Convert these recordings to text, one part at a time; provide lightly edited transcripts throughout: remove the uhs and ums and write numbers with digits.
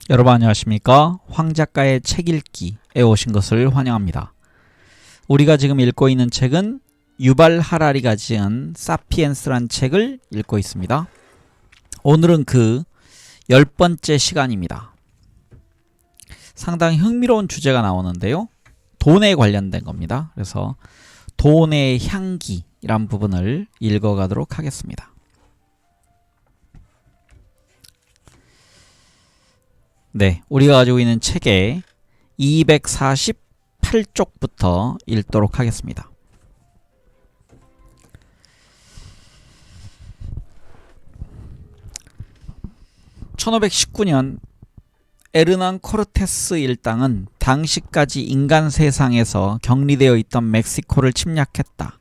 여러분 안녕하십니까? 황 작가의 책 읽기에 오신 것을 환영합니다. 우리가 지금 읽고 있는 책은 유발 하라리가 지은 사피엔스란 책을 읽고 있습니다. 오늘은 그 10번째 시간입니다. 상당히 흥미로운 주제가 나오는데요. 돈에 관련된 겁니다. 그래서 돈의 향기란 부분을 읽어가도록 하겠습니다. 네, 우리가 가지고 있는 책의 248쪽부터 읽도록 하겠습니다. (1519년) 에르난 코르테스 일당은 당시까지 인간 세상에서 격리되어 있던 멕시코를 침략했다.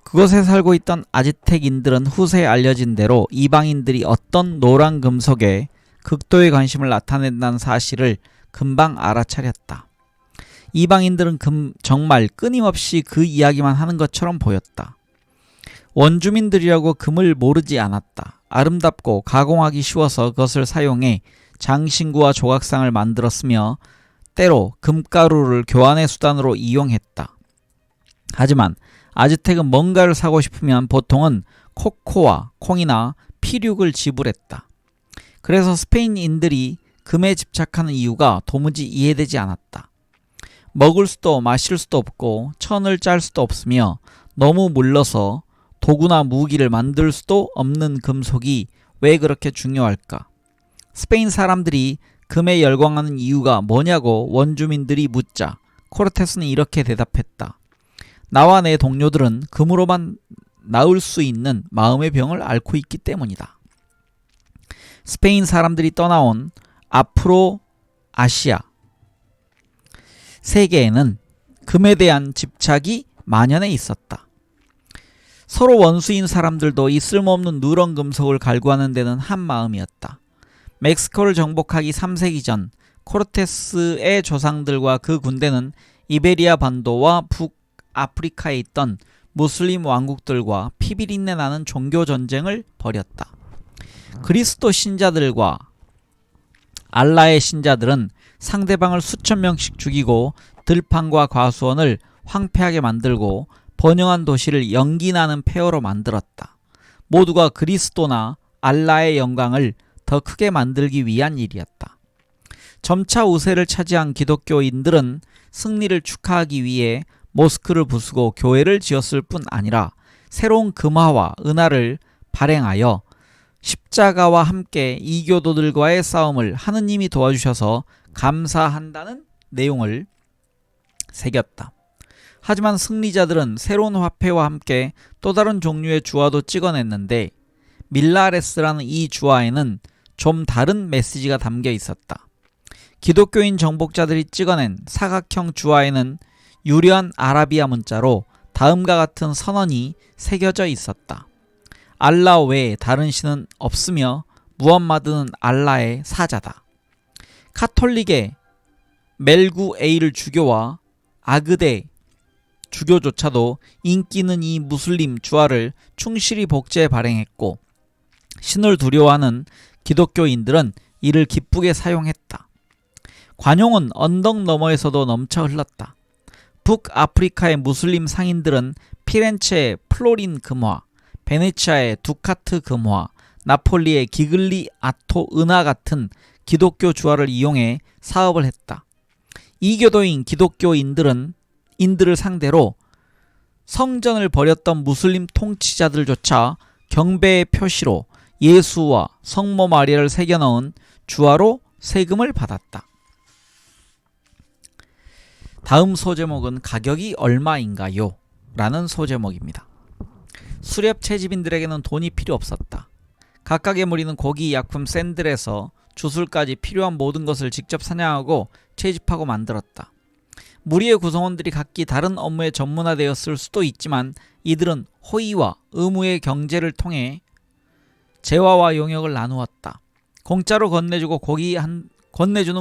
그곳에 살고 있던 아즈텍인들은 후세에 알려진 대로 이방인들이 어떤 노란 금속에 극도의 관심을 나타낸다는 사실을 금방 알아차렸다. 이방인들은 정말 끊임없이 그 이야기만 하는 것처럼 보였다. 원주민들이라고 금을 모르지 않았다. 아름답고 가공하기 쉬워서 그것을 사용해 장신구와 조각상을 만들었으며 때로 금가루를 교환의 수단으로 이용했다. 하지만 아즈텍은 뭔가를 사고 싶으면 보통은 코코아, 콩이나 피륙을 지불했다. 그래서 스페인인들이 금에 집착하는 이유가 도무지 이해되지 않았다. 먹을 수도 마실 수도 없고 천을 짤 수도 없으며 너무 물러서 도구나 무기를 만들 수도 없는 금속이 왜 그렇게 중요할까? 스페인 사람들이 금에 열광하는 이유가 뭐냐고 원주민들이 묻자 코르테스는 이렇게 대답했다. 나와 내 동료들은 금으로만 나을 수 있는 마음의 병을 앓고 있기 때문이다. 스페인 사람들이 떠나온 아프로 아시아 세계에는 금에 대한 집착이 만연해 있었다. 서로 원수인 사람들도 이 쓸모없는 누런 금속을 갈구하는 데는 한 마음이었다. 멕시코를 정복하기 3세기 전 코르테스의 조상들과 그 군대는 이베리아 반도와 북아프리카에 있던 무슬림 왕국들과 피비린내 나는 종교 전쟁을 벌였다. 그리스도 신자들과 알라의 신자들은 상대방을 수천 명씩 죽이고 들판과 과수원을 황폐하게 만들고 번영한 도시를 연기나는 폐허로 만들었다. 모두가 그리스도나 알라의 영광을 더 크게 만들기 위한 일이었다. 점차 우세를 차지한 기독교인들은 승리를 축하하기 위해 모스크를 부수고 교회를 지었을 뿐 아니라 새로운 금화와 은화를 발행하여 십자가와 함께 이교도들과의 싸움을 하느님이 도와주셔서 감사한다는 내용을 새겼다. 하지만 승리자들은 새로운 화폐와 함께 또 다른 종류의 주화도 찍어냈는데 밀라레스라는 이 주화에는 좀 다른 메시지가 담겨 있었다. 기독교인 정복자들이 찍어낸 사각형 주화에는 유려한 아라비아 문자로 다음과 같은 선언이 새겨져 있었다. 알라 외에 다른 신은 없으며 무함마드는 알라의 사자다. 카톨릭의 멜구에일 주교와 아그데 주교조차도 인기 있는 이 무슬림 주화를 충실히 복제해 발행했고 신을 두려워하는 기독교인들은 이를 기쁘게 사용했다. 관용은 언덕 너머에서도 넘쳐 흘렀다. 북아프리카의 무슬림 상인들은 피렌체의 플로린 금화, 베네치아의 두카트 금화, 나폴리의 기글리 아토 은화 같은 기독교 주화를 이용해 사업을 했다. 이교도인 기독교인들을 상대로 성전을 벌였던 무슬림 통치자들조차 경배의 표시로 예수와 성모 마리아를 새겨넣은 주화로 세금을 받았다. 다음 소제목은 가격이 얼마인가요? 라는 소제목입니다. 수렵 채집인들에게는 돈이 필요 없었다. 각각의 무리는 고기, 약품, 샌들에서 주술까지 필요한 모든 것을 직접 사냥하고 채집하고 만들었다. 무리의 구성원들이 각기 다른 업무에 전문화되었을 수도 있지만 이들은 호의와 의무의 경제를 통해 재화와 용역을 나누었다. 공짜로 건네주는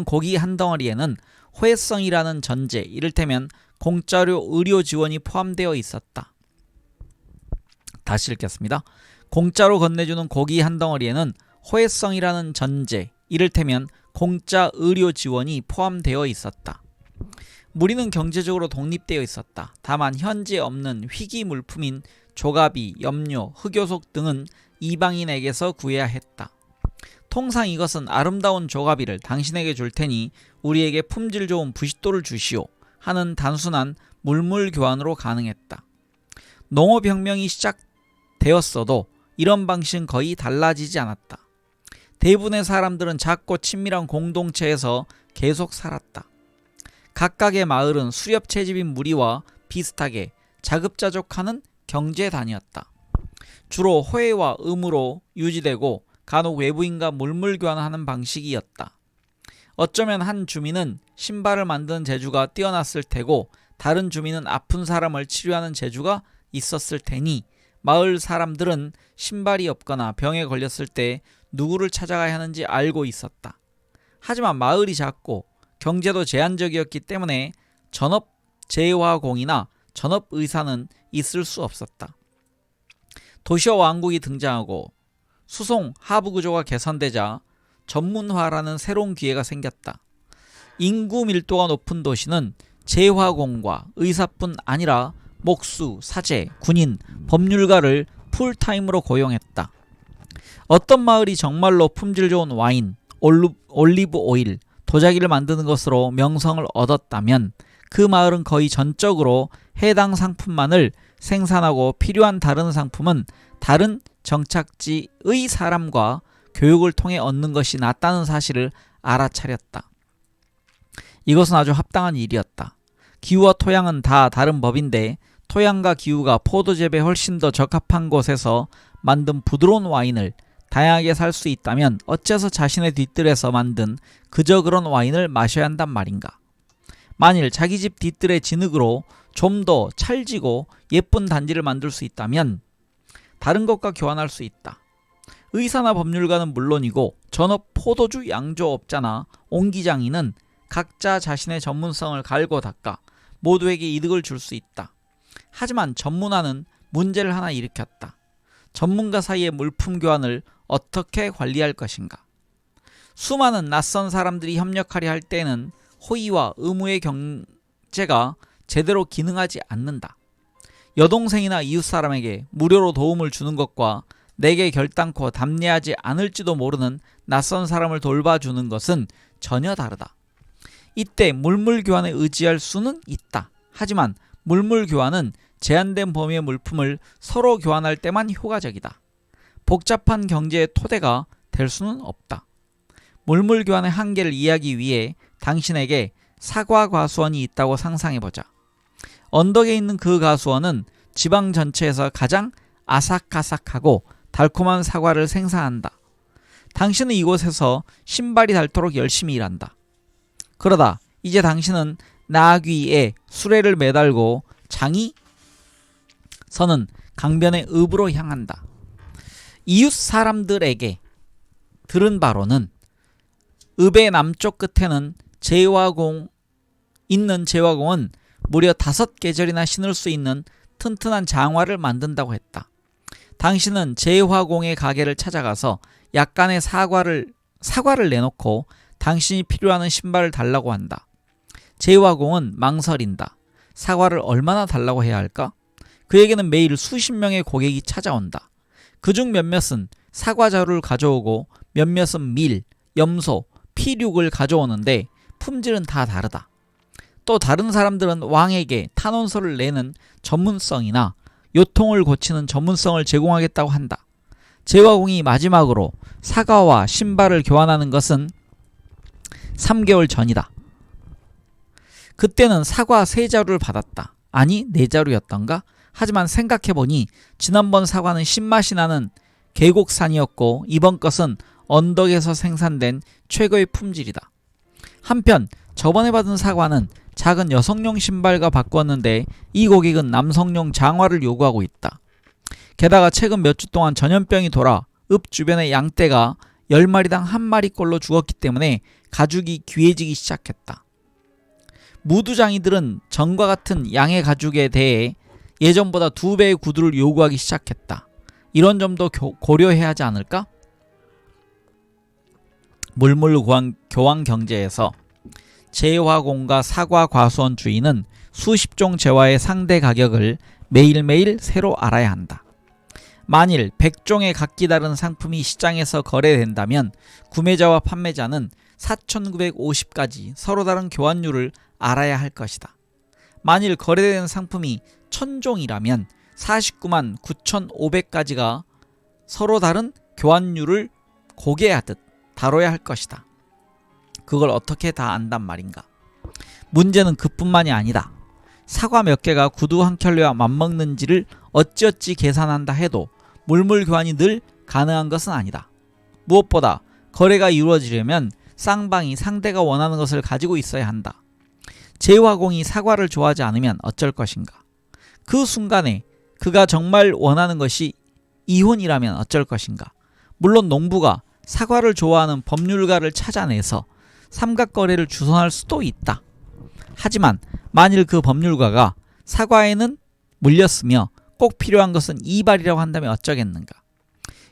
고기 한 덩어리에는 호혜성이라는 전제, 이를테면 공짜로 의료 지원이 포함되어 있었다. 다시 읽겠습니다. 공짜로 건네주는 고기 한 덩어리에는 호혜성이라는 전제, 이를테면 공짜 의료 지원이 포함되어 있었다. 무리는 경제적으로 독립되어 있었다. 다만 현지에 없는 희귀 물품인 조가비, 염료, 흑요석 등은 이방인에게서 구해야 했다. 통상 이것은 아름다운 조가비를 당신에게 줄 테니 우리에게 품질 좋은 부싯돌을 주시오 하는 단순한 물물 교환으로 가능했다. 농업혁명이 시작되었어도 이런 방식은 거의 달라지지 않았다. 대부분의 사람들은 작고 친밀한 공동체에서 계속 살았다. 각각의 마을은 수렵 채집인 무리와 비슷하게 자급자족하는 경제단이었다. 주로 호혜와 음으로 유지되고 간혹 외부인과 물물 교환하는 방식이었다. 어쩌면 한 주민은 신발을 만드는 재주가 뛰어났을 테고 다른 주민은 아픈 사람을 치료하는 재주가 있었을 테니 마을 사람들은 신발이 없거나 병에 걸렸을 때 누구를 찾아가야 하는지 알고 있었다. 하지만 마을이 작고 경제도 제한적이었기 때문에 전업재화공이나 전업의사는 있을 수 없었다. 도시와 왕국이 등장하고 수송 하부구조가 개선되자 전문화라는 새로운 기회가 생겼다. 인구 밀도가 높은 도시는 재화공과 의사뿐 아니라 목수, 사제, 군인, 법률가를 풀타임으로 고용했다. 어떤 마을이 정말로 품질 좋은 와인, 올리브 오일, 도자기를 만드는 것으로 명성을 얻었다면 그 마을은 거의 전적으로 해당 상품만을 생산하고 필요한 다른 상품은 다른 정착지의 사람과 교육을 통해 얻는 것이 낫다는 사실을 알아차렸다. 이것은 아주 합당한 일이었다. 기후와 토양은 다 다른 법인데 토양과 기후가 포도 재배에 훨씬 더 적합한 곳에서 만든 부드러운 와인을 다양하게 살 수 있다면 어째서 자신의 뒤뜰에서 만든 그저 그런 와인을 마셔야 한단 말인가. 만일 자기 집 뒤뜰의 진흙으로 좀 더 찰지고 예쁜 단지를 만들 수 있다면 다른 것과 교환할 수 있다. 의사나 법률가는 물론이고 전업 포도주 양조업자나 옹기장인은 각자 자신의 전문성을 갈고 닦아 모두에게 이득을 줄 수 있다. 하지만 전문화는 문제를 하나 일으켰다. 전문가 사이의 물품 교환을 어떻게 관리할 것인가. 수많은 낯선 사람들이 협력하려 할 때는 호의와 의무의 경제가 제대로 기능하지 않는다. 여동생이나 이웃사람에게 무료로 도움을 주는 것과 내게 결단코 답례하지 않을지도 모르는 낯선 사람을 돌봐주는 것은 전혀 다르다. 이때 물물 교환에 의지할 수는 있다. 하지만 물물 교환은 제한된 범위의 물품을 서로 교환할 때만 효과적이다. 복잡한 경제의 토대가 될 수는 없다. 물물 교환의 한계를 이해하기 위해 당신에게 사과 과수원이 있다고 상상해보자. 언덕에 있는 그 과수원은 지방 전체에서 가장 아삭아삭하고 달콤한 사과를 생산한다. 당신은 이곳에서 신발이 닳도록 열심히 일한다. 그러다 이제 당신은 나귀에 수레를 매달고 장이 서는 강변의 읍으로 향한다. 이웃 사람들에게 들은 바로는 읍의 남쪽 끝에는 제화공은 무려 5계절이나 신을 수 있는 튼튼한 장화를 만든다고 했다. 당신은 제화공의 가게를 찾아가서 약간의 사과를 내놓고 당신이 필요하는 신발을 달라고 한다. 제화공은 망설인다. 사과를 얼마나 달라고 해야 할까? 그에게는 매일 수십 명의 고객이 찾아온다. 그중 몇몇은 사과 자루를 가져오고 몇몇은 밀, 염소, 피륙을 가져오는데 품질은 다 다르다. 또 다른 사람들은 왕에게 탄원서를 내는 전문성이나 요통을 고치는 전문성을 제공하겠다고 한다. 제화공이 마지막으로 사과와 신발을 교환하는 것은 3개월 전이다. 그때는 사과 3자루를 받았다. 아니 4자루였던가? 하지만 생각해보니 지난번 사과는 신맛이 나는 계곡산이었고 이번 것은 언덕에서 생산된 최고의 품질이다. 한편 저번에 받은 사과는 작은 여성용 신발과 바꾸었는데 이 고객은 남성용 장화를 요구하고 있다. 게다가 최근 몇 주 동안 전염병이 돌아 읍 주변의 양떼가 10마리당 1마리꼴로 죽었기 때문에 가죽이 귀해지기 시작했다. 무두장이들은 전과 같은 양의 가죽에 대해 예전보다 2배의 구두를 요구하기 시작했다. 이런 점도 고려해야 하지 않을까? 물물 교환 경제에서 재화공과 사과 과수원 주인은 수십 종 재화의 상대 가격을 매일매일 새로 알아야 한다. 만일 100종의 각기 다른 상품이 시장에서 거래된다면 구매자와 판매자는 4,950가지 서로 다른 교환율을 알아야 할 것이다. 만일 거래된 상품이 1,000종이라면 49만 9,500가지가 서로 다른 교환율을 고개하듯 다뤄야 할 것이다. 그걸 어떻게 다 안단 말인가? 문제는 그뿐만이 아니다. 사과 몇 개가 구두 한 켤레와 맞먹는지를 어찌어찌 계산한다 해도 물물 교환이 늘 가능한 것은 아니다. 무엇보다 거래가 이루어지려면 쌍방이 상대가 원하는 것을 가지고 있어야 한다. 재화공이 사과를 좋아하지 않으면 어쩔 것인가? 그 순간에 그가 정말 원하는 것이 이혼이라면 어쩔 것인가? 물론 농부가 사과를 좋아하는 법률가를 찾아내서 삼각거래를 주선할 수도 있다. 하지만 만일 그 법률가가 사과에는 물렸으며 꼭 필요한 것은 이발이라고 한다면 어쩌겠는가?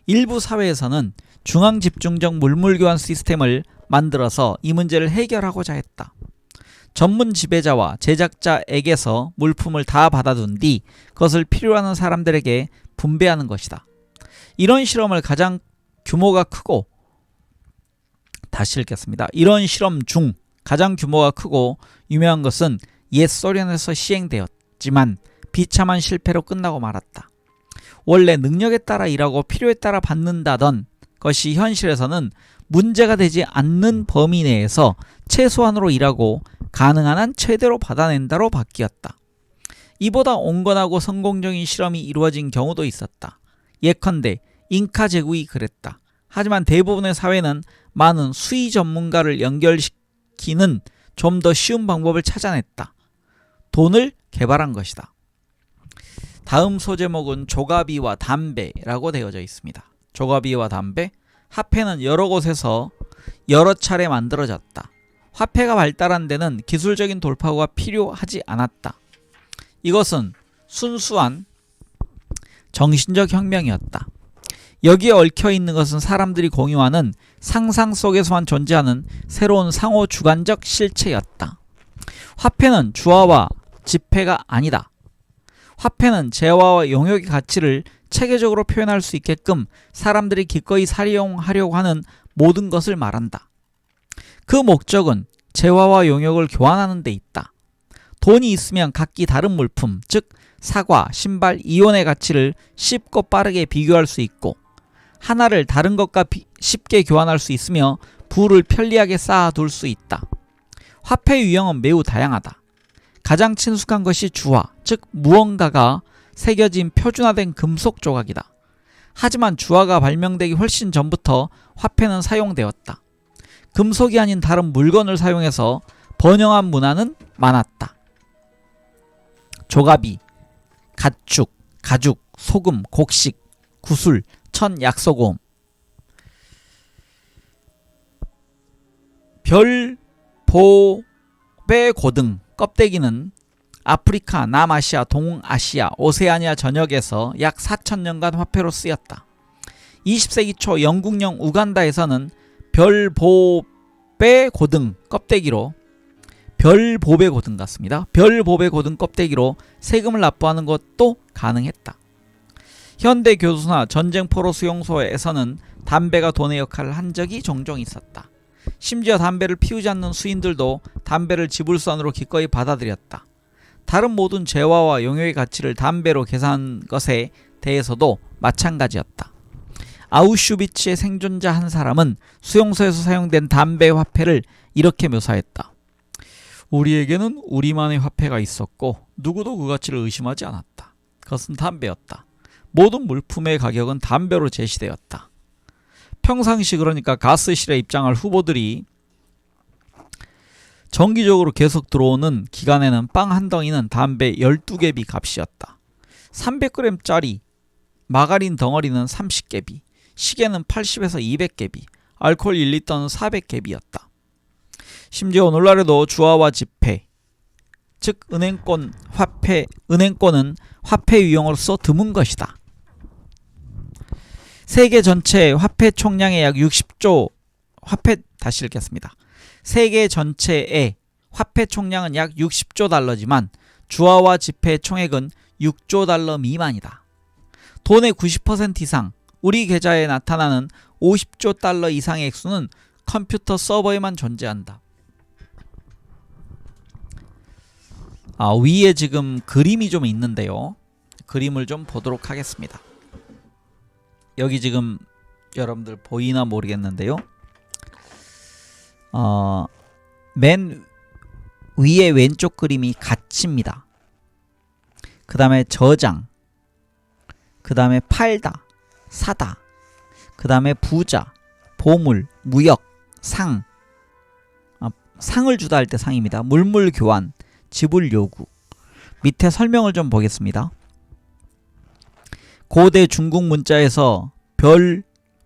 일부 사회에서는 중앙집중적 물물교환 시스템을 만들어서 이 문제를 해결하고자 했다. 전문 지배자와 제작자에게서 물품을 다 받아둔 뒤 그것을 필요로 하는 사람들에게 분배하는 것이다. 이런 실험을 가장 규모가 크고 이런 실험 중 가장 규모가 크고 유명한 것은 옛 소련에서 시행되었지만 비참한 실패로 끝나고 말았다. 원래 능력에 따라 일하고 필요에 따라 받는다던 것이 현실에서는 문제가 되지 않는 범위 내에서 최소한으로 일하고 가능한 한 최대로 받아낸다로 바뀌었다. 이보다 온건하고 성공적인 실험이 이루어진 경우도 있었다. 예컨대 잉카 제국이 그랬다. 하지만 대부분의 사회는 많은 수의 전문가를 연결시키는 좀 더 쉬운 방법을 찾아냈다. 돈을 개발한 것이다. 다음 소제목은 조가비와 담배라고 되어져 있습니다. 조가비와 담배, 화폐는 여러 곳에서 여러 차례 만들어졌다. 화폐가 발달한 데는 기술적인 돌파구가 필요하지 않았다. 이것은 순수한 정신적 혁명이었다. 여기에 얽혀있는 것은 사람들이 공유하는 상상 속에서만 존재하는 새로운 상호 주관적 실체였다. 화폐는 주화와 지폐가 아니다. 화폐는 재화와 용역의 가치를 체계적으로 표현할 수 있게끔 사람들이 기꺼이 사용하려고 하는 모든 것을 말한다. 그 목적은 재화와 용역을 교환하는 데 있다. 돈이 있으면 각기 다른 물품, 즉 사과, 신발, 이온의 가치를 쉽고 빠르게 비교할 수 있고 하나를 다른 것과 쉽게 교환할 수 있으며 부를 편리하게 쌓아둘 수 있다. 화폐 유형은 매우 다양하다. 가장 친숙한 것이 주화, 즉 무언가가 새겨진 표준화된 금속 조각이다. 하지만 주화가 발명되기 훨씬 전부터 화폐는 사용되었다. 금속이 아닌 다른 물건을 사용해서 번영한 문화는 많았다. 조가비, 가축, 가죽, 소금, 곡식, 구슬, 천, 약소고음. 별, 보, 배, 고등 껍데기는 아프리카, 남아시아, 동아시아, 오세아니아 전역에서 약 4,000년간 화폐로 쓰였다. 20세기 초 영국령 우간다에서는 별보배 고등 껍데기로 별보배 고등 같습니다. 별보배 고등 껍데기로 세금을 납부하는 것도 가능했다. 현대 교수나 전쟁포로 수용소에서는 담배가 돈의 역할을 한 적이 종종 있었다. 심지어 담배를 피우지 않는 수인들도 담배를 지불선으로 기꺼이 받아들였다. 다른 모든 재화와 용역의 가치를 담배로 계산한 것에 대해서도 마찬가지였다. 아우슈비츠의 생존자 한 사람은 수용소에서 사용된 담배 화폐를 이렇게 묘사했다. 우리에게는 우리만의 화폐가 있었고 누구도 그 가치를 의심하지 않았다. 그것은 담배였다. 모든 물품의 가격은 담배로 제시되었다. 평상시 그러니까 가스실에 입장할 후보들이 정기적으로 계속 들어오는 기간에는 빵 한 덩이는 담배 12개비 값이었다. 300g짜리 마가린 덩어리는 30개비, 시계는 80에서 200개비, 알코올 1리터는 400개비였다. 심지어 오늘날에도 주화와 지폐, 즉 은행권은 화폐 유형으로서 드문 것이다. 세계 전체 화폐 총량의 약 60조 화폐 다시 읽겠습니다. 세계 전체의 화폐 총량은 약 60조 달러지만 주화와 지폐의 총액은 6조 달러 미만이다. 돈의 90% 이상, 우리 계좌에 나타나는 50조 달러 이상의 액수는 컴퓨터 서버에만 존재한다. 위에 지금 그림이 좀 있는데요. 그림을 좀 보도록 하겠습니다. 여기 지금 여러분들 보이나 모르겠는데요. 맨 위에 왼쪽 그림이 가치입니다. 그 다음에 저장, 그 다음에 팔다, 사다, 그 다음에 부자, 보물, 무역, 상, 상을 주다 할 때 상입니다. 물물 교환, 지불 요구. 밑에 설명을 좀 보겠습니다. 고대 중국 문자에서 별,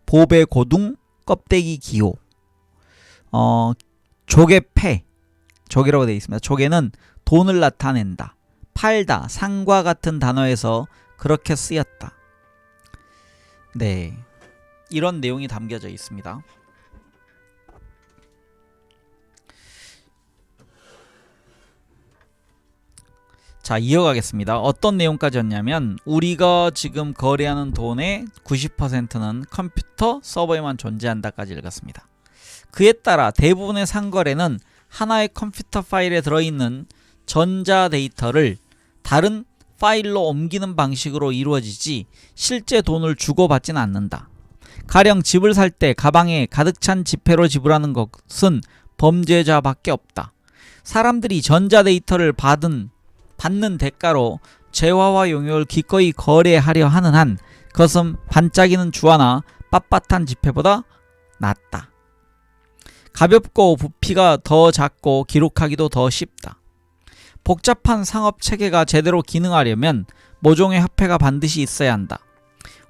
보배, 고둥, 껍데기, 기호, 조개, 패, 조개라고 되어 있습니다. 조개는 돈을 나타낸다. 팔다, 상과 같은 단어에서 그렇게 쓰였다. 네, 이런 내용이 담겨져 있습니다. 자, 이어가겠습니다. 어떤 내용까지였냐면 우리가 지금 거래하는 돈의 90%는 컴퓨터 서버에만 존재한다까지 읽었습니다. 그에 따라 대부분의 상거래는 하나의 컴퓨터 파일에 들어있는 전자 데이터를 다른 파일로 옮기는 방식으로 이루어지지 실제 돈을 주고받지는 않는다. 가령 집을 살 때 가방에 가득 찬 지폐로 지불하는 것은 범죄자밖에 없다. 사람들이 전자 데이터를 받는 대가로 재화와 용역을 기꺼이 거래하려 하는 한 그것은 반짝이는 주화나 빳빳한 지폐보다 낫다. 가볍고 부피가 더 작고 기록하기도 더 쉽다. 복잡한 상업 체계가 제대로 기능하려면 모종의 화폐가 반드시 있어야 한다.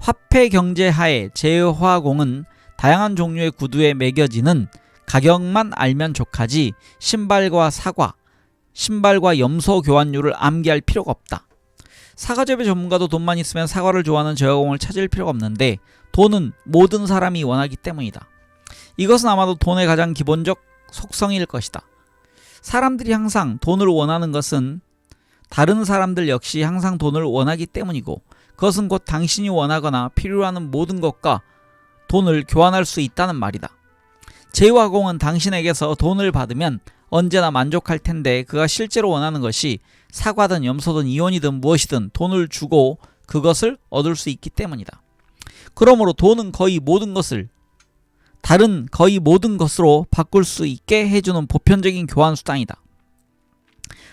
화폐 경제 하에 재화공은 다양한 종류의 구두에 매겨지는 가격만 알면 족하지 신발과 사과, 신발과 염소 교환율을 암기할 필요가 없다. 사과재배 전문가도 돈만 있으면 사과를 좋아하는 재화공을 찾을 필요가 없는데 돈은 모든 사람이 원하기 때문이다. 이것은 아마도 돈의 가장 기본적 속성일 것이다. 사람들이 항상 돈을 원하는 것은 다른 사람들 역시 항상 돈을 원하기 때문이고 그것은 곧 당신이 원하거나 필요하는 모든 것과 돈을 교환할 수 있다는 말이다. 재화공은 당신에게서 돈을 받으면 언제나 만족할 텐데 그가 실제로 원하는 것이 사과든 염소든 이온이든 무엇이든 돈을 주고 그것을 얻을 수 있기 때문이다. 그러므로 돈은 거의 모든 것을 다른 거의 모든 것으로 바꿀 수 있게 해주는 보편적인 교환 수단이다.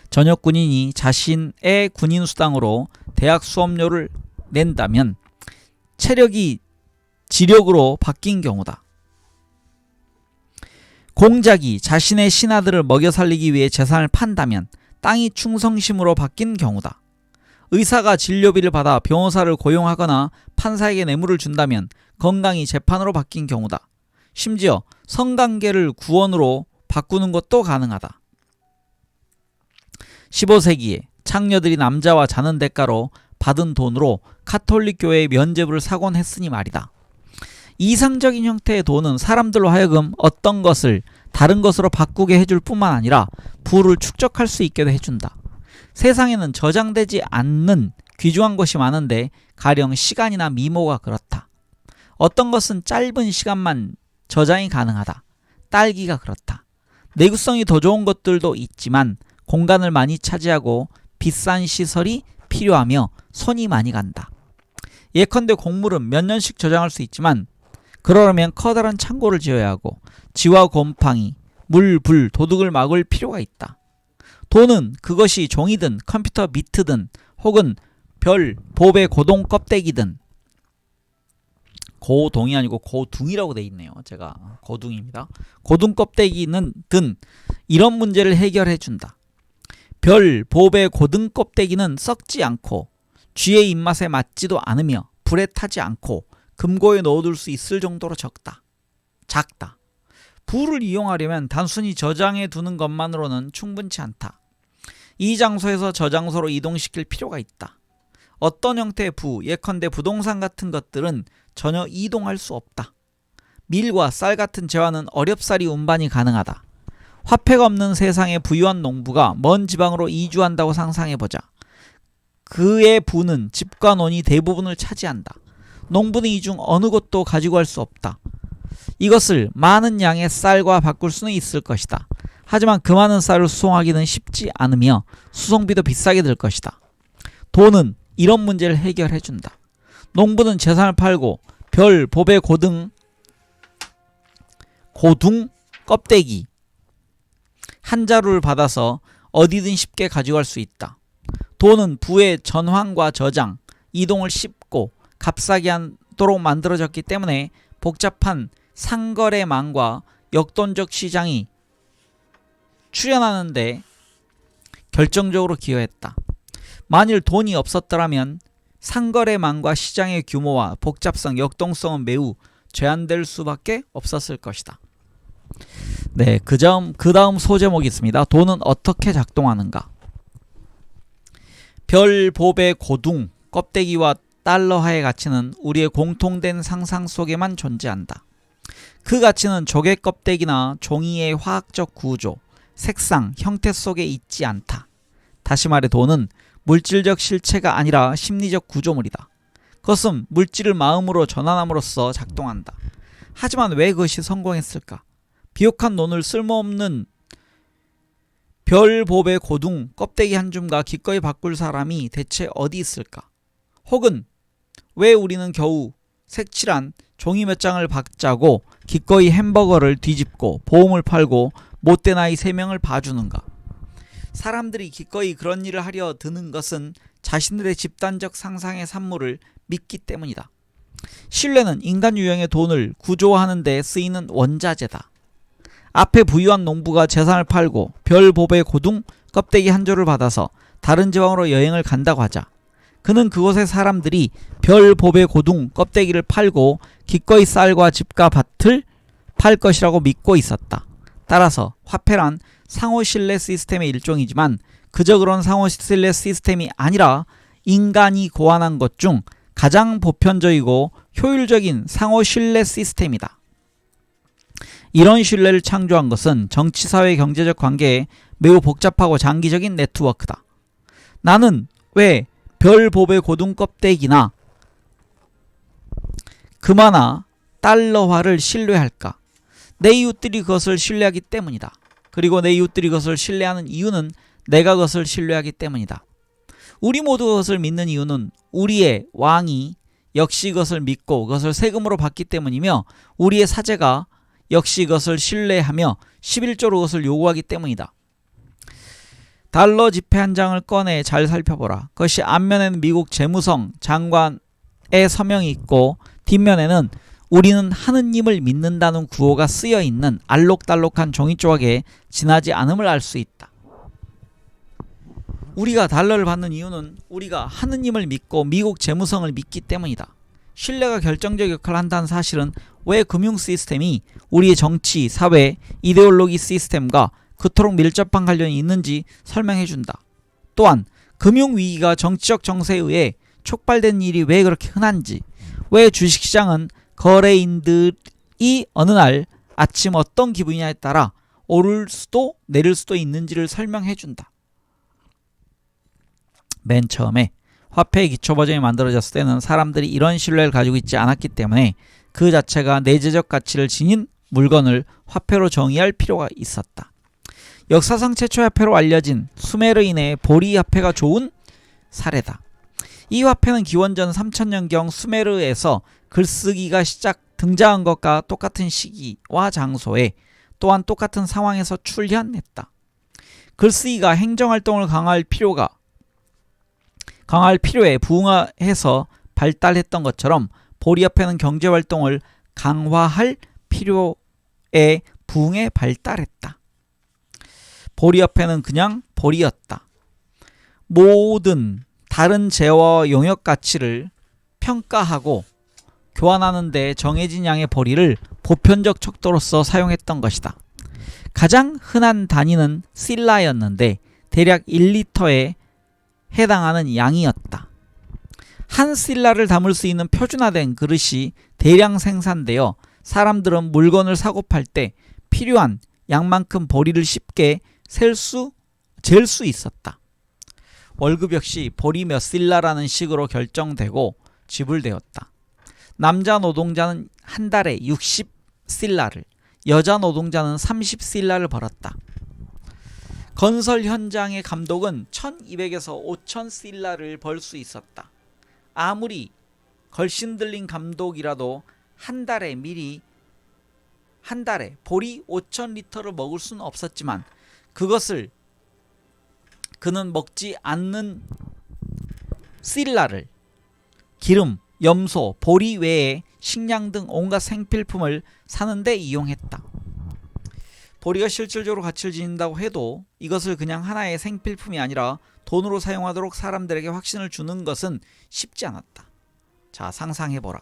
전역 군인이 자신의 군인 수당으로 대학 수업료를 낸다면 체력이 지력으로 바뀐 경우다. 공작이 자신의 신하들을 먹여 살리기 위해 재산을 판다면 땅이 충성심으로 바뀐 경우다. 의사가 진료비를 받아 변호사를 고용하거나 판사에게 뇌물을 준다면 건강이 재판으로 바뀐 경우다. 심지어 성관계를 구원으로 바꾸는 것도 가능하다. 15세기에 창녀들이 남자와 자는 대가로 받은 돈으로 카톨릭 교회의 면죄부를 사곤 했으니 말이다. 이상적인 형태의 돈은 사람들로 하여금 어떤 것을 다른 것으로 바꾸게 해줄 뿐만 아니라 부를 축적할 수 있게도 해준다. 세상에는 저장되지 않는 귀중한 것이 많은데 가령 시간이나 미모가 그렇다. 어떤 것은 짧은 시간만 저장이 가능하다. 딸기가 그렇다. 내구성이 더 좋은 것들도 있지만 공간을 많이 차지하고 비싼 시설이 필요하며 손이 많이 간다. 예컨대 곡물은 몇 년씩 저장할 수 있지만 그러려면 커다란 창고를 지어야 하고 쥐와 곰팡이, 물, 불, 도둑을 막을 필요가 있다. 돈은 그것이 종이든 컴퓨터 비트든 혹은 별, 보배, 고동 껍데기든 고동이 아니고 고둥이라고 돼 있네요. 제가 고둥입니다. 고둥 껍데기는 든 이런 문제를 해결해 준다. 별, 보배, 고등 껍데기는 썩지 않고 쥐의 입맛에 맞지도 않으며 불에 타지 않고 금고에 넣어둘 수 있을 정도로 작다. 부를 이용하려면 단순히 저장해 두는 것만으로는 충분치 않다. 이 장소에서 저 장소로 이동시킬 필요가 있다. 어떤 형태의 부, 예컨대 부동산 같은 것들은 전혀 이동할 수 없다. 밀과 쌀 같은 재화는 어렵사리 운반이 가능하다. 화폐가 없는 세상에 부유한 농부가 먼 지방으로 이주한다고 상상해보자. 그의 부는 집과 논이 대부분을 차지한다. 농부는 이 중 어느 곳도 가지고 갈 수 없다. 이것을 많은 양의 쌀과 바꿀 수는 있을 것이다. 하지만 그 많은 쌀을 수송하기는 쉽지 않으며 수송비도 비싸게 들 것이다. 돈은 이런 문제를 해결해준다. 농부는 재산을 팔고 별, 보배, 고둥, 껍데기 한 자루를 받아서 어디든 쉽게 가져갈 수 있다. 돈은 부의 전환과 저장, 이동을 쉽고 값싸게 하도록 만들어졌기 때문에 복잡한 상거래망과 역돈적 시장이 출현하는데 결정적으로 기여했다. 만일 돈이 없었더라면 상거래망과 시장의 규모와 복잡성, 역동성은 매우 제한될 수밖에 없었을 것이다. 네, 그 다음 소제목이 있습니다. 돈은 어떻게 작동하는가? 별, 보배, 고둥, 껍데기와 달러화의 가치는 우리의 공통된 상상 속에만 존재한다. 그 가치는 조개 껍데기나 종이의 화학적 구조, 색상, 형태 속에 있지 않다. 다시 말해 돈은 물질적 실체가 아니라 심리적 구조물이다. 그것은 물질을 마음으로 전환함으로써 작동한다. 하지만 왜 그것이 성공했을까? 비옥한 논을 쓸모없는 별, 보배, 고둥, 껍데기 한 줌과 기꺼이 바꿀 사람이 대체 어디 있을까? 혹은 왜 우리는 겨우 색칠한 종이 몇 장을 박자고 기꺼이 햄버거를 뒤집고 보험을 팔고 못된 아이 3명을 봐주는가? 사람들이 기꺼이 그런 일을 하려 드는 것은 자신들의 집단적 상상의 산물을 믿기 때문이다. 신뢰는 인간 유형의 돈을 구조화하는 데 쓰이는 원자재다. 앞에 부유한 농부가 재산을 팔고 별, 보배, 고둥, 껍데기 한 조를 받아서 다른 지방으로 여행을 간다고 하자. 그는 그곳의 사람들이 별, 보배, 고둥, 껍데기를 팔고 기꺼이 쌀과 집과 밭을 팔 것이라고 믿고 있었다. 따라서 화폐란 상호신뢰 시스템의 일종이지만 그저 그런 상호신뢰 시스템이 아니라 인간이 고안한 것 중 가장 보편적이고 효율적인 상호신뢰 시스템이다. 이런 신뢰를 창조한 것은 정치, 사회, 경제적 관계에 매우 복잡하고 장기적인 네트워크다. 나는 왜 별, 보배, 고둥, 껍데기나 금화나 달러화를 신뢰할까? 내 이웃들이 그것을 신뢰하기 때문이다. 그리고 내 이웃들이 그것을 신뢰하는 이유는 내가 그것을 신뢰하기 때문이다. 우리 모두 그것을 믿는 이유는 우리의 왕이 역시 그것을 믿고 그것을 세금으로 받기 때문이며 우리의 사제가 역시 그것을 신뢰하며 11조로 그것을 요구하기 때문이다. 달러 지폐 한 장을 꺼내 잘 살펴보라. 그것이 앞면에는 미국 재무성 장관의 서명이 있고 뒷면에는 우리는 하느님을 믿는다는 구호가 쓰여있는 알록달록한 종이 조각에 지나지 않음을 알 수 있다. 우리가 달러를 받는 이유는 우리가 하느님을 믿고 미국 재무성을 믿기 때문이다. 신뢰가 결정적 역할을 한다는 사실은 왜 금융 시스템이 우리의 정치, 사회, 이데올로기 시스템과 그토록 밀접한 관련이 있는지 설명해준다. 또한 금융위기가 정치적 정세에 의해 촉발된 일이 왜 그렇게 흔한지, 왜 주식시장은 거래인들이 어느 날 아침 어떤 기분이냐에 따라 오를 수도 내릴 수도 있는지를 설명해준다. 맨 처음에 화폐의 기초 버전이 만들어졌을 때는 사람들이 이런 신뢰를 가지고 있지 않았기 때문에 그 자체가 내재적 가치를 지닌 물건을 화폐로 정의할 필요가 있었다. 역사상 최초의 화폐로 알려진 수메르인의 보리 화폐가 좋은 사례다. 이 화폐는 기원전 3000년경 수메르에서 글쓰기가 등장한 것과 똑같은 시기와 장소에 또한 똑같은 상황에서 출현했다. 글쓰기가 행정활동을 강화할 필요에 부응해서 발달했던 것처럼 보리화폐는 경제활동을 강화할 필요에 부응해 발달했다. 보리화폐는 그냥 보리였다. 모든 다른 재화와 용역 가치를 평가하고 교환하는 데 정해진 양의 보리를 보편적 척도로서 사용했던 것이다. 가장 흔한 단위는 실라였는데 대략 1리터에 해당하는 양이었다. 한 실라를 담을 수 있는 표준화된 그릇이 대량 생산되어 사람들은 물건을 사고 팔 때 필요한 양만큼 보리를 쉽게 잴 수 있었다. 월급 역시 보리 몇 실라라는 식으로 결정되고 지불되었다. 남자 노동자는 한 달에 60실라를, 여자 노동자는 30실라를 벌었다. 건설 현장의 감독은 1200에서 5000실라를 벌 수 있었다. 아무리 걸신들린 감독이라도 한 달에 보리 5000리터를 먹을 수는 없었지만 그것을 그는 먹지 않는 실라를 기름, 염소, 보리 외에 식량 등 온갖 생필품을 사는데 이용했다. 보리가 실질적으로 가치를 지닌다고 해도 이것을 그냥 하나의 생필품이 아니라 돈으로 사용하도록 사람들에게 확신을 주는 것은 쉽지 않았다. 자, 상상해보라.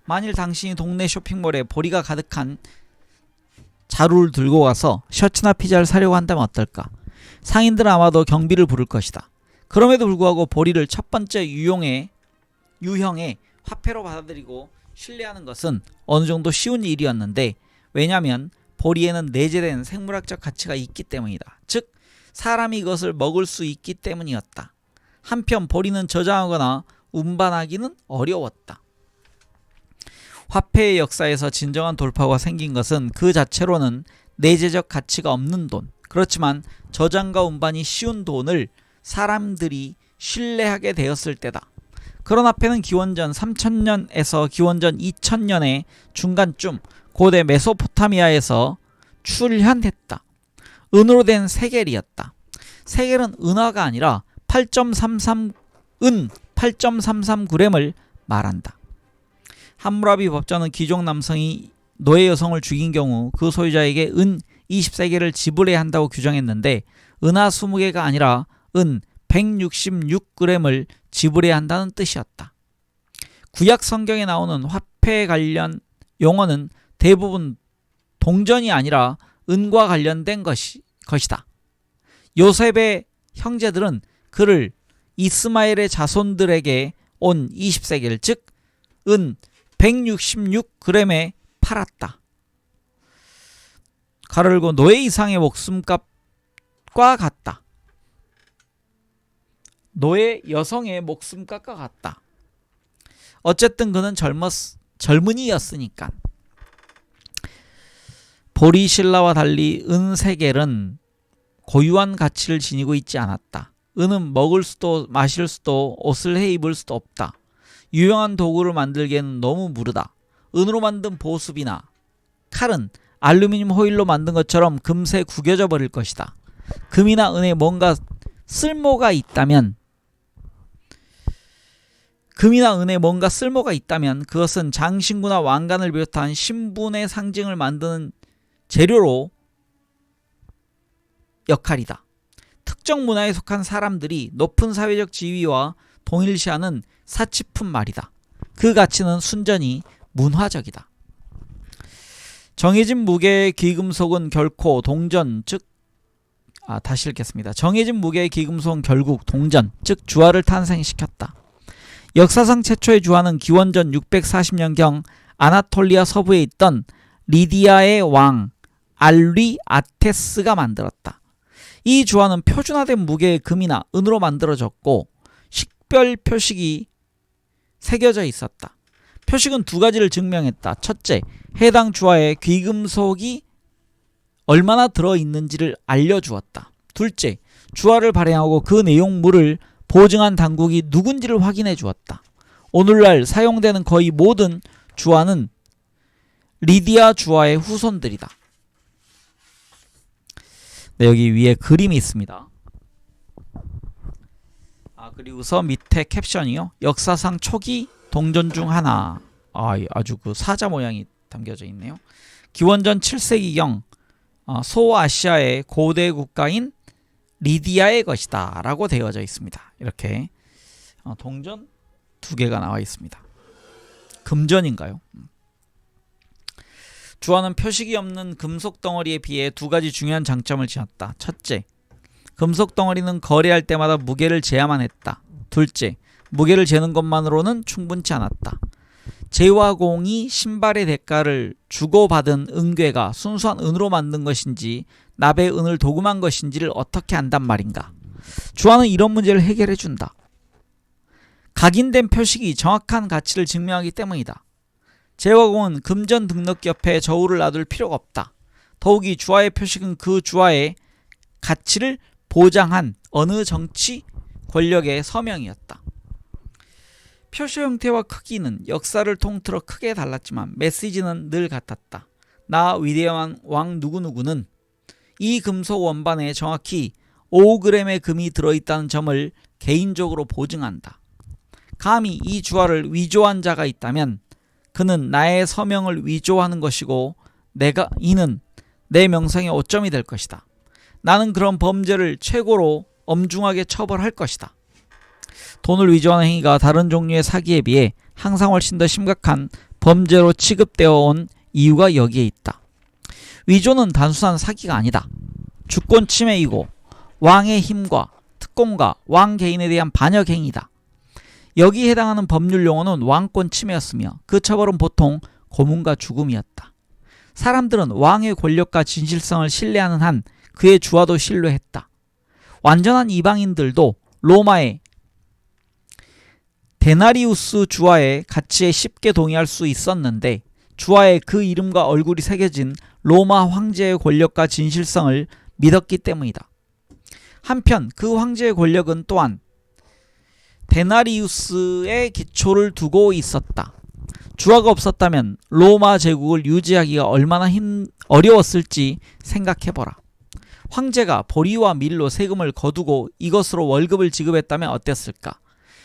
만일 당신이 동네 쇼핑몰에 보리가 가득한 자루를 들고 가서 셔츠나 피자를 사려고 한다면 어떨까? 상인들은 아마도 경비를 부를 것이다. 그럼에도 불구하고 보리를 첫 번째 유형의 화폐로 받아들이고 신뢰하는 것은 어느 정도 쉬운 일이었는데, 왜냐하면 보리에는 내재된 생물학적 가치가 있기 때문이다. 즉, 사람이 이것을 먹을 수 있기 때문이었다. 한편 보리는 저장하거나 운반하기는 어려웠다. 화폐의 역사에서 진정한 돌파가 생긴 것은 그 자체로는 내재적 가치가 없는 돈, 그렇지만 저장과 운반이 쉬운 돈을 사람들이 신뢰하게 되었을 때다. 그런 화폐는 기원전 3000년에서 기원전 2000년의 중간쯤 고대 메소포타미아에서 출현했다. 은으로 된 세겔이었다. 세겔은 은화가 아니라 8.33g을 말한다. 함무라비 법전은 귀족 남성이 노예 여성을 죽인 경우 그 소유자에게 은 20세겔을 지불해야 한다고 규정했는데, 은화 20개가 아니라 은 166g을 지불해야 한다는 뜻이었다. 구약 성경에 나오는 화폐 관련 용어는 대부분 동전이 아니라 은과 관련된 것이다. 요셉의 형제들은 그를 이스마엘의 자손들에게 온 20세겔, 즉 은 166g에 팔았다. 가로 열고 노예 이상의 목숨값과 같다. 노예 여성의 목숨값과 같다. 어쨌든 그는 젊은이였으니까. 보리 신라와 달리 은 세겔은 고유한 가치를 지니고 있지 않았다. 은은 먹을 수도 마실 수도 옷을 해 입을 수도 없다. 유용한 도구를 만들기에는 너무 무르다. 은으로 만든 보습이나 칼은 알루미늄 호일로 만든 것처럼 금세 구겨져 버릴 것이다. 금이나 은에 뭔가 쓸모가 있다면 그것은 장신구나 왕관을 비롯한 신분의 상징을 만드는 재료로 역할이다. 특정 문화에 속한 사람들이 높은 사회적 지위와 동일시하는 사치품 말이다. 그 가치는 순전히 문화적이다. 정해진 무게의 귀금속은 결코 동전, 다시 읽겠습니다. 정해진 무게의 귀금속은 결국 동전, 즉 주화를 탄생시켰다. 역사상 최초의 주화는 기원전 640년경 아나톨리아 서부에 있던 리디아의 왕 알리아테스가 만들었다. 이 주화는 표준화된 무게의 금이나 은으로 만들어졌고 식별 표식이 새겨져 있었다. 표식은 두 가지를 증명했다. 첫째, 해당 주화에 귀금속이 얼마나 들어있는지를 알려주었다. 둘째, 주화를 발행하고 그 내용물을 보증한 당국이 누군지를 확인해 주었다. 오늘날 사용되는 거의 모든 주화는 리디아 주화의 후손들이다. 네, 여기 위에 그림이 있습니다. 그리고서 밑에 캡션이요. 역사상 초기 동전 중 하나. 아주 그 사자 모양이 담겨져 있네요. 기원전 7세기경 소아시아의 고대 국가인 리디아의 것이다 라고 되어져 있습니다. 이렇게 동전 2개가 나와 있습니다. 금전인가요? 주화는 표식이 없는 금속 덩어리에 비해 두 가지 중요한 장점을 지녔다. 첫째, 금속 덩어리는 거래할 때마다 무게를 재야만 했다. 둘째, 무게를 재는 것만으로는 충분치 않았다. 제화공이 신발의 대가를 주고받은 은괴가 순수한 은으로 만든 것인지 납의 은을 도금한 것인지를 어떻게 안단 말인가. 주화는 이런 문제를 해결해 준다. 각인된 표식이 정확한 가치를 증명하기 때문이다. 제화공은 금전 등록 옆에 저울을 놔둘 필요가 없다. 더욱이 주화의 표식은 그 주화의 가치를 보장한 어느 정치 권력의 서명이었다. 표시 형태와 크기는 역사를 통틀어 크게 달랐지만 메시지는 늘 같았다. 나 위대한 왕 누구누구는 이 금속 원반에 정확히 5g의 금이 들어있다는 점을 개인적으로 보증한다. 감히 이 주화를 위조한 자가 있다면 그는 나의 서명을 위조하는 것이고 이는 내 명성의 오점이 될 것이다. 나는 그런 범죄를 최고로 엄중하게 처벌할 것이다. 돈을 위조하는 행위가 다른 종류의 사기에 비해 항상 훨씬 더 심각한 범죄로 취급되어 온 이유가 여기에 있다. 위조는 단순한 사기가 아니다. 주권 침해이고 왕의 힘과 특권과 왕 개인에 대한 반역 행위다. 여기에 해당하는 법률 용어는 왕권 침해였으며 그 처벌은 보통 고문과 죽음이었다. 사람들은 왕의 권력과 진실성을 신뢰하는 한 그의 주화도 신뢰했다. 완전한 이방인들도 로마의 데나리우스 주화의 가치에 쉽게 동의할 수 있었는데 주화에 그 이름과 얼굴이 새겨진 로마 황제의 권력과 진실성을 믿었기 때문이다. 한편 그 황제의 권력은 또한 데나리우스의 기초를 두고 있었다. 주화가 없었다면 로마 제국을 유지하기가 얼마나 어려웠을지 생각해보라. 황제가 보리와 밀로 세금을 거두고 이것으로 월급을 지급했다면 어땠을까?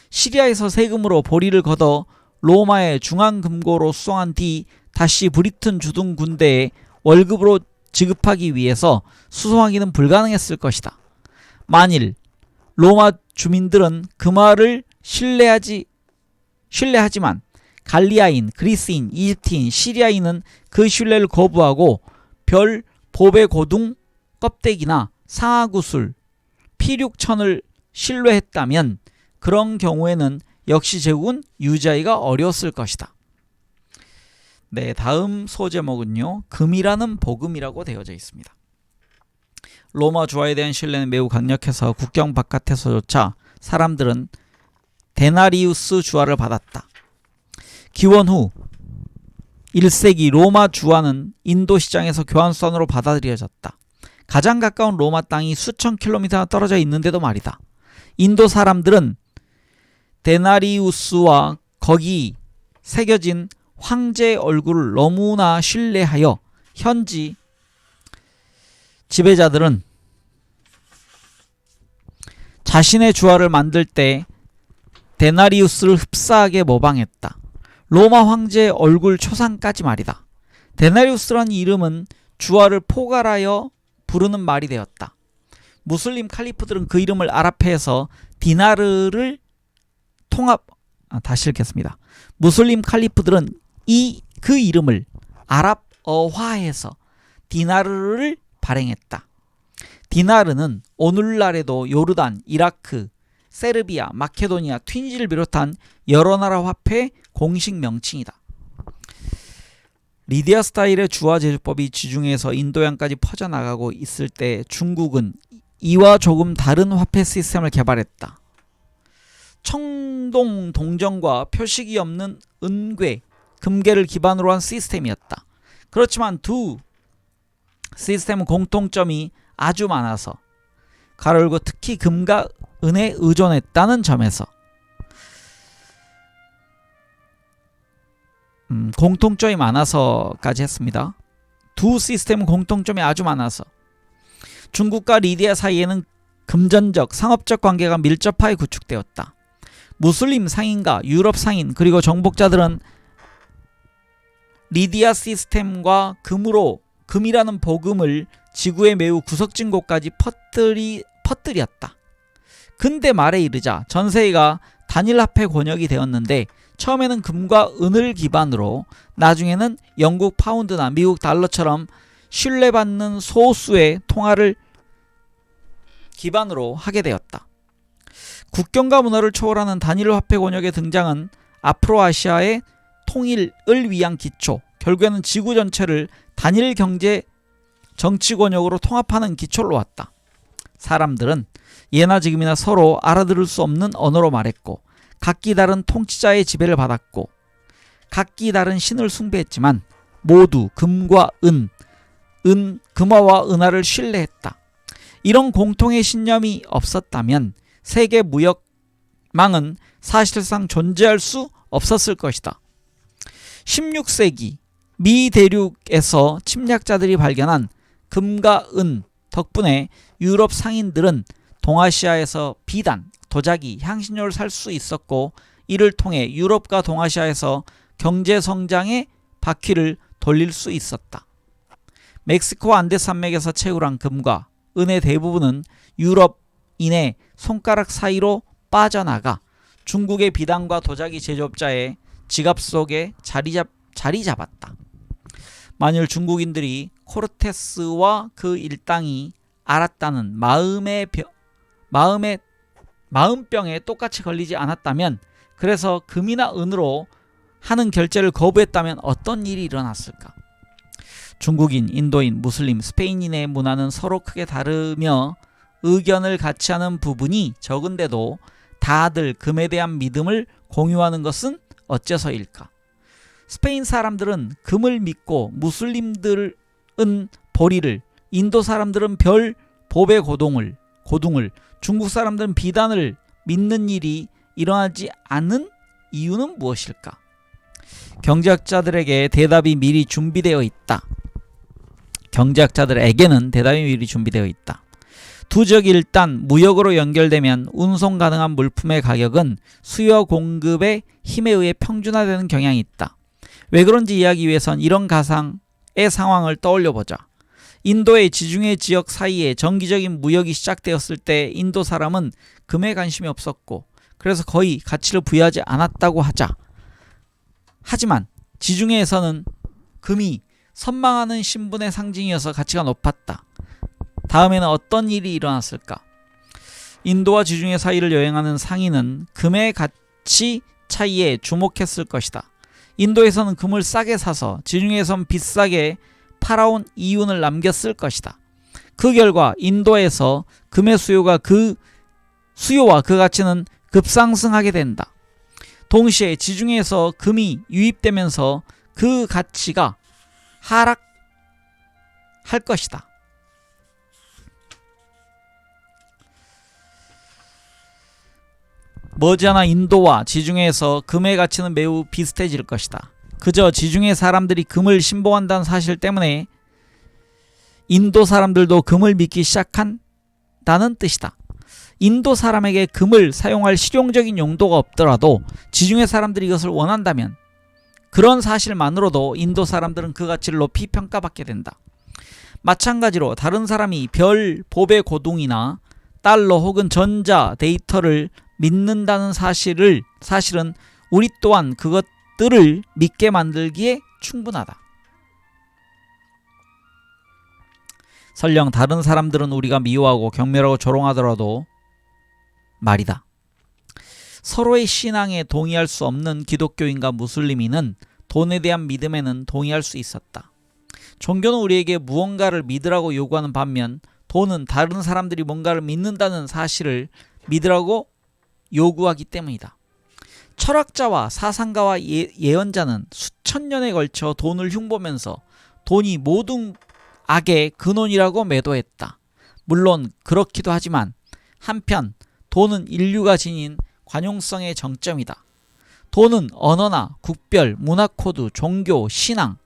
시리아에서 세금으로 보리를 걷어 로마의 중앙금고로 수송한 뒤 다시 브리튼 주둔 군대에 월급으로 지급하기 위해서 수송하기는 불가능했을 것이다. 만일 로마 주민들은 그 말을 신뢰하지만 갈리아인, 그리스인, 이집트인, 시리아인은 그 신뢰를 거부하고 별 보배 고둥 껍데기나 상하구슬, 피륙천을 신뢰했다면 그런 경우에는 역시 제국은 유지하기가 어려웠을 것이다. 네, 다음 소제목은요. 금이라는 복음이라고 되어져 있습니다. 로마 주화에 대한 신뢰는 매우 강력해서 국경 바깥에서조차 사람들은 데나리우스 주화를 받았다. 기원 후 1세기 로마 주화는 인도 시장에서 교환수단으로 받아들여졌다. 가장 가까운 로마 땅이 수천 킬로미터나 떨어져 있는데도 말이다. 인도 사람들은 데나리우스와 거기 새겨진 황제의 얼굴을 너무나 신뢰하여 현지 지배자들은 자신의 주화를 만들 때 데나리우스를 흡사하게 모방했다. 로마 황제의 얼굴 초상까지 말이다. 데나리우스라는 이름은 주화를 포괄하여 부르는 말이 되었다. 무슬림 칼리프들은 그 이름을 아랍해서 디나르를 다시 읽겠습니다. 무슬림 칼리프들은 그 이름을 아랍어화해서 디나르를 발행했다. 디나르는 오늘날에도 요르단, 이라크, 세르비아, 마케도니아, 튀니지를 비롯한 여러 나라 화폐의 공식 명칭이다. 리디아 스타일의 주화 제조법이 지중해에서 인도양까지 퍼져나가고 있을 때 중국은 이와 조금 다른 화폐 시스템을 개발했다. 청동 동정과 표식이 없는 은괴, 금괴를 기반으로 한 시스템이었다. 그렇지만 두 시스템은 공통점이 아주 많아서 가로열고 특히 금과 은에 의존했다는 점에서 공통점이 많아서까지 했습니다. 두 시스템은 공통점이 아주 많아서 중국과 리디아 사이에는 금전적, 상업적 관계가 밀접하게 구축되었다. 무슬림 상인과 유럽 상인 그리고 정복자들은 리디아 시스템과 금이라는 복음을 지구의 매우 구석진 곳까지 퍼뜨렸다. 근대 말에 이르자 전세계가 단일화폐 권역이 되었는데 처음에는 금과 은을 기반으로 나중에는 영국 파운드나 미국 달러처럼 신뢰받는 소수의 통화를 기반으로 하게 되었다. 국경과 문화를 초월하는 단일화폐 권역의 등장은 아프로아시아의 통일을 위한 기초, 결국에는 지구 전체를 단일 경제 정치권역으로 통합하는 기초로 왔다. 사람들은 예나 지금이나 서로 알아들을 수 없는 언어로 말했고 각기 다른 통치자의 지배를 받았고 각기 다른 신을 숭배했지만 모두 금과 금화와 은하를 신뢰했다. 이런 공통의 신념이 없었다면 세계 무역망은 사실상 존재할 수 없었을 것이다. 16세기 미 대륙에서 침략자들이 발견한 금과 은 덕분에 유럽 상인들은 동아시아에서 비단, 도자기, 향신료를 살 수 있었고 이를 통해 유럽과 동아시아에서 경제성장의 바퀴를 돌릴 수 있었다. 멕시코 안데산맥에서 채굴한 금과 은의 대부분은 유럽인의 손가락 사이로 빠져나가 중국의 비단과 도자기 제조업자의 지갑 속에 자리 잡았다. 만일 중국인들이 코르테스와 그 일당이 알았다는 마음병에 똑같이 걸리지 않았다면, 그래서 금이나 은으로 하는 결제를 거부했다면 어떤 일이 일어났을까? 중국인, 인도인, 무슬림, 스페인인의 문화는 서로 크게 다르며 의견을 같이 하는 부분이 적은데도 다들 금에 대한 믿음을 공유하는 것은 어째서일까? 스페인 사람들은 금을 믿고 무슬림들은 보리를, 인도 사람들은 별, 보배 고둥을, 중국 사람들은 비단을 믿는 일이 일어나지 않는 이유는 무엇일까? 경제학자들에게 대답이 미리 준비되어 있다. 경제학자들에게는 대답이 미리 준비되어 있다. 두 지역이 일단 무역으로 연결되면 운송 가능한 물품의 가격은 수요와 공급의 힘에 의해 평준화되는 경향이 있다. 왜 그런지 이해하기 위해선 이런 가상의 상황을 떠올려보자. 인도의 지중해 지역 사이에 정기적인 무역이 시작되었을 때 인도 사람은 금에 관심이 없었고 그래서 거의 가치를 부여하지 않았다고 하자. 하지만 지중해에서는 금이 선망하는 신분의 상징이어서 가치가 높았다. 다음에는 어떤 일이 일어났을까? 인도와 지중해 사이를 여행하는 상인은 금의 가치 차이에 주목했을 것이다. 인도에서는 금을 싸게 사서 지중해에선 비싸게 팔아온 이윤을 남겼을 것이다. 그 결과 인도에서 금의 수요와 그 가치는 급상승하게 된다. 동시에 지중해에서 금이 유입되면서 그 가치가 하락할 것이다. 머지않아 인도와 지중해에서 금의 가치는 매우 비슷해질 것이다. 그저 지중해 사람들이 금을 신봉한다는 사실 때문에 인도 사람들도 금을 믿기 시작한다는 뜻이다. 인도 사람에게 금을 사용할 실용적인 용도가 없더라도 지중해 사람들이 이것을 원한다면 그런 사실만으로도 인도 사람들은 그 가치를 높이 평가받게 된다. 마찬가지로 다른 사람이 별, 보배 고둥이나 달러 혹은 전자 데이터를 믿는다는 사실은 우리 또한 그것들을 믿게 만들기에 충분하다. 설령 다른 사람들은 우리가 미워하고 경멸하고 조롱하더라도 말이다. 서로의 신앙에 동의할 수 없는 기독교인과 무슬림인은 돈에 대한 믿음에는 동의할 수 있었다. 종교는 우리에게 무언가를 믿으라고 요구하는 반면 돈은 다른 사람들이 뭔가를 믿는다는 사실을 믿으라고 요구하기 때문이다. 철학자와 사상가와 예언자는 수천 년에 걸쳐 돈을 흉보면서 돈이 모든 악의 근원이라고 매도했다. 물론 그렇기도 하지만 한편 돈은 인류가 지닌 관용성의 정점이다. 돈은 언어나 국별, 문화 코드, 종교, 신앙,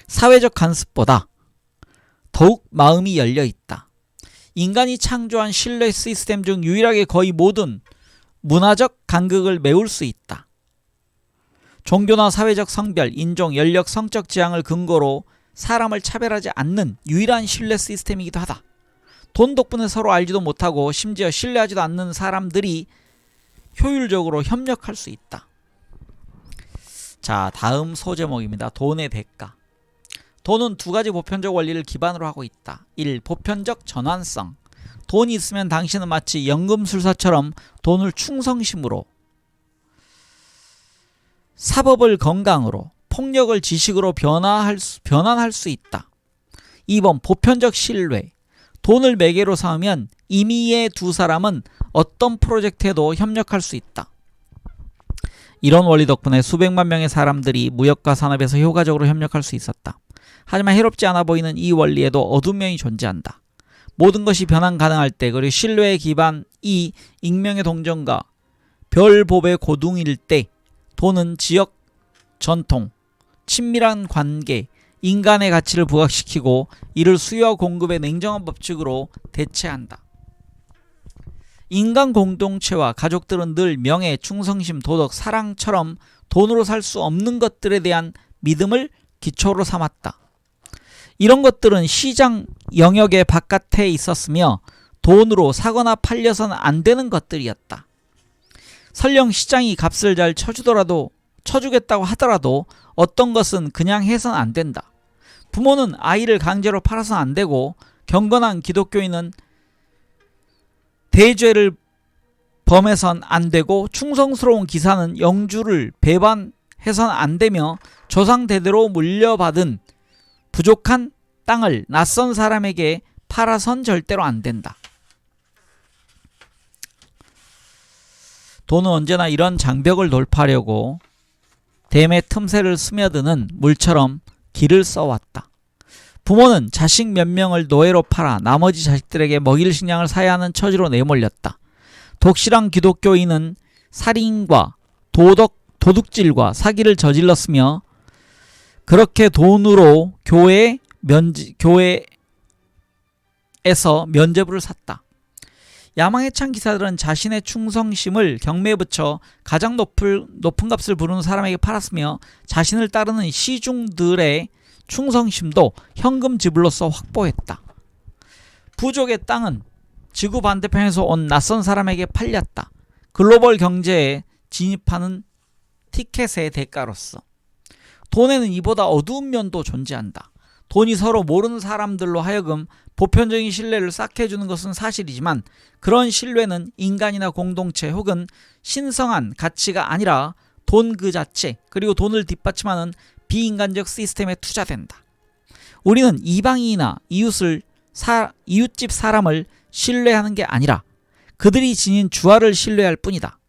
사회적 간섭보다 더욱 마음이 열려 있다. 인간이 창조한 신뢰 시스템 중 유일하게 거의 모든 문화적 간극을 메울 수 있다. 종교나 사회적 성별, 인종, 연령, 성적 지향을 근거로 사람을 차별하지 않는 유일한 신뢰 시스템이기도 하다. 돈 덕분에 서로 알지도 못하고 심지어 신뢰하지도 않는 사람들이 효율적으로 협력할 수 있다. 자, 다음 소제목입니다. 돈의 대가. 돈은 두 가지 보편적 원리를 기반으로 하고 있다. 1. 보편적 전환성. 돈이 있으면 당신은 마치 연금술사처럼 돈을 충성심으로, 사법을 건강으로, 폭력을 지식으로 변환할 수 있다. 2번 보편적 신뢰. 돈을 매개로 삼으면 임의의 두 사람은 어떤 프로젝트에도 협력할 수 있다. 이런 원리 덕분에 수백만 명의 사람들이 무역과 산업에서 효과적으로 협력할 수 있었다. 하지만 해롭지 않아 보이는 이 원리에도 어두운 면이 존재한다. 모든 것이 변환 가능할 때, 그리고 신뢰의 기반이 익명의 동정과 별법의 고둥일 때, 돈은 지역 전통, 친밀한 관계, 인간의 가치를 부각시키고 이를 수요와 공급의 냉정한 법칙으로 대체한다. 인간 공동체와 가족들은 늘 명예, 충성심, 도덕, 사랑처럼 돈으로 살 수 없는 것들에 대한 믿음을 기초로 삼았다. 이런 것들은 시장 영역의 바깥에 있었으며 돈으로 사거나 팔려서는 안 되는 것들이었다. 설령 시장이 값을 잘 쳐주겠다고 하더라도 어떤 것은 그냥 해선 안 된다. 부모는 아이를 강제로 팔아서는 안 되고, 경건한 기독교인은 대죄를 범해선 안 되고, 충성스러운 기사는 영주를 배반해선 안 되며, 조상 대대로 물려받은 부족한 땅을 낯선 사람에게 팔아선 절대로 안 된다. 돈은 언제나 이런 장벽을 돌파하려고 댐의 틈새를 스며드는 물처럼 길을 써왔다. 부모는 자식 몇 명을 노예로 팔아 나머지 자식들에게 먹일 식량을 사야 하는 처지로 내몰렸다. 독실한 기독교인은 살인과 도둑질과 사기를 저질렀으며, 그렇게 돈으로 교회에서 면죄부를 샀다. 야망에 찬 기사들은 자신의 충성심을 경매에 붙여 가장 높은 값을 부르는 사람에게 팔았으며, 자신을 따르는 시중들의 충성심도 현금 지불로서 확보했다. 부족의 땅은 지구 반대편에서 온 낯선 사람에게 팔렸다. 글로벌 경제에 진입하는 티켓의 대가로서. 돈에는 이보다 어두운 면도 존재한다. 돈이 서로 모르는 사람들로 하여금 보편적인 신뢰를 쌓게 해주는 것은 사실이지만, 그런 신뢰는 인간이나 공동체 혹은 신성한 가치가 아니라 돈 그 자체, 그리고 돈을 뒷받침하는 비인간적 시스템에 투자된다. 우리는 이방인이나 이웃집 사람을 신뢰하는 게 아니라 그들이 지닌 주화를 신뢰할 뿐이다.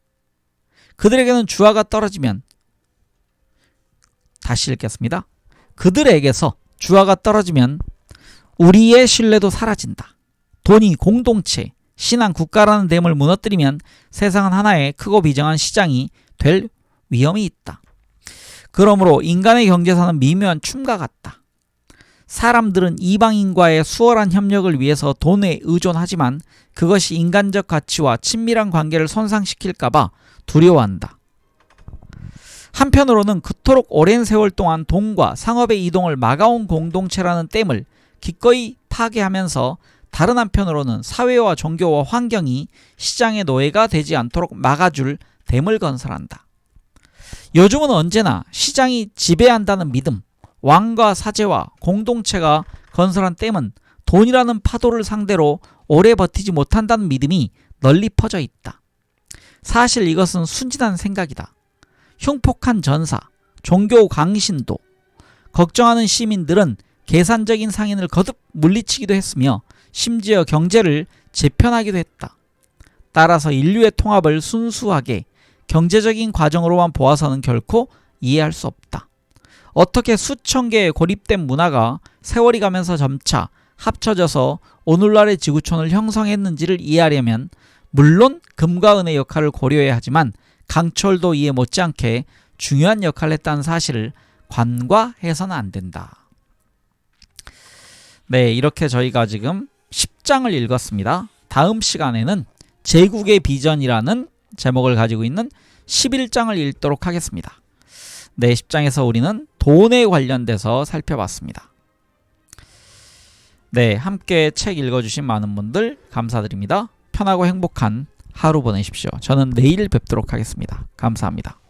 그들에게는 주화가 떨어지면, 다시 읽겠습니다. 그들에게서 주화가 떨어지면 우리의 신뢰도 사라진다. 돈이 공동체, 신앙, 국가라는 댐을 무너뜨리면 세상은 하나의 크고 비정한 시장이 될 위험이 있다. 그러므로 인간의 경제사는 미묘한 춤과 같다. 사람들은 이방인과의 수월한 협력을 위해서 돈에 의존하지만 그것이 인간적 가치와 친밀한 관계를 손상시킬까봐 두려워한다. 한편으로는 그토록 오랜 세월 동안 돈과 상업의 이동을 막아온 공동체라는 댐을 기꺼이 파괴하면서, 다른 한편으로는 사회와 종교와 환경이 시장의 노예가 되지 않도록 막아줄 댐을 건설한다. 요즘은 언제나 시장이 지배한다는 믿음, 왕과 사제와 공동체가 건설한 댐은 돈이라는 파도를 상대로 오래 버티지 못한다는 믿음이 널리 퍼져 있다. 사실 이것은 순진한 생각이다. 흉폭한 전사, 종교 강신도, 걱정하는 시민들은 계산적인 상인을 거듭 물리치기도 했으며 심지어 경제를 재편하기도 했다. 따라서 인류의 통합을 순수하게 경제적인 과정으로만 보아서는 결코 이해할 수 없다. 어떻게 수천 개의 고립된 문화가 세월이 가면서 점차 합쳐져서 오늘날의 지구촌을 형성했는지를 이해하려면 물론 금과 은의 역할을 고려해야 하지만 강철도 이해 못지않게 중요한 역할을 했다는 사실을 간과해서는 안 된다. 네, 이렇게 저희가 지금 10장을 읽었습니다. 다음 시간에는 제국의 비전이라는 제목을 가지고 있는 11장을 읽도록 하겠습니다. 네, 10장에서 우리는 돈에 관련돼서 살펴봤습니다. 네, 함께 책 읽어주신 많은 분들 감사드립니다. 편하고 행복한 하루 보내십시오. 저는 내일 뵙도록 하겠습니다. 감사합니다.